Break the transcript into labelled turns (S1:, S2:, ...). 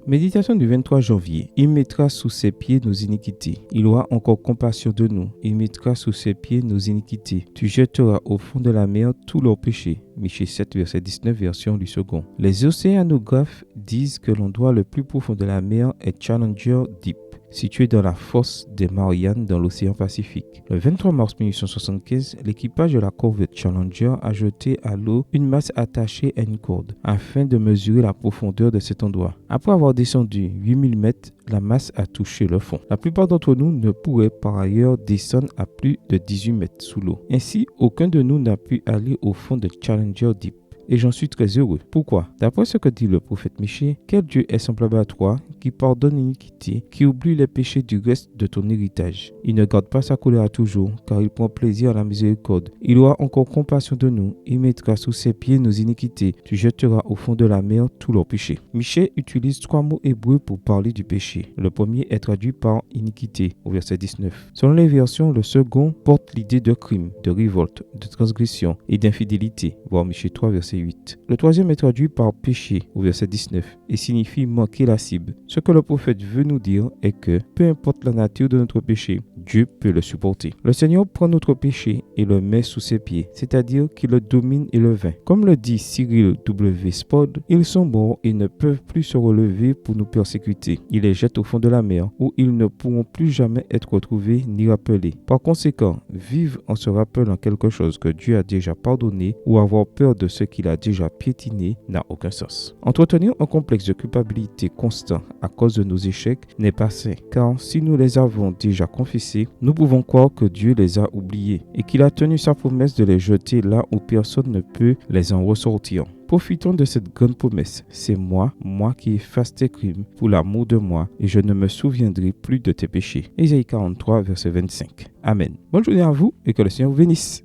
S1: Méditation du 23 janvier. Il mettra sous ses pieds nos iniquités. Il aura encore compassion de nous. Il mettra sous ses pieds nos iniquités. Tu jetteras au fond de la mer tous leurs péchés. Michée 7, verset 19, version du second. Les océanographes disent que l'endroit le plus profond de la mer est Challenger Deep, situé dans la fosse des Mariannes dans l'océan Pacifique. Le 23 mars 1875, l'équipage de la corvette Challenger a jeté à l'eau une masse attachée à une corde afin de mesurer la profondeur de cet endroit. Après avoir descendu 8000 mètres, la masse a touché le fond. La plupart d'entre nous ne pourraient par ailleurs descendre à plus de 18 mètres sous l'eau. Ainsi, aucun de nous n'a pu aller au fond de Challenger Deep. Et j'en suis très heureux. Pourquoi? D'après ce que dit le prophète Michée, quel Dieu est semblable à toi, qui pardonne l'iniquité, qui oublie les péchés du reste de ton héritage. Il ne garde pas sa colère à toujours, car il prend plaisir à la miséricorde. Il aura encore compassion de nous, il mettra sous ses pieds nos iniquités. Tu jetteras au fond de la mer tous leurs péchés. Michée utilise 3 mots hébreux pour parler du péché. Le premier est traduit par iniquité, au verset 19. Selon les versions, le second porte l'idée de crime, de révolte, de transgression et d'infidélité, voir Michée 3, verset 8. Le troisième est traduit par péché au verset 19 et signifie manquer la cible. Ce que le prophète veut nous dire est que peu importe la nature de notre péché, Dieu peut le supporter. Le Seigneur prend notre péché et le met sous ses pieds, c'est-à-dire qu'il le domine et le vainc. Comme le dit Cyril W. Spode, ils sont morts et ne peuvent plus se relever pour nous persécuter. Il les jette au fond de la mer où ils ne pourront plus jamais être retrouvés ni rappelés. Par conséquent, vivre en se rappelant quelque chose que Dieu a déjà pardonné ou avoir peur de ce qu'il a déjà piétiné n'a aucun sens. Entretenir un complexe de culpabilité constant à cause de nos échecs n'est pas sain, car si nous les avons déjà confessés, nous pouvons croire que Dieu les a oubliés et qu'il a tenu sa promesse de les jeter là où personne ne peut les en ressortir. Profitons de cette grande promesse. C'est moi qui efface tes crimes pour l'amour de moi et je ne me souviendrai plus de tes péchés. Ésaïe 43, verset 25. Amen. Bonne journée à vous et que le Seigneur vous bénisse.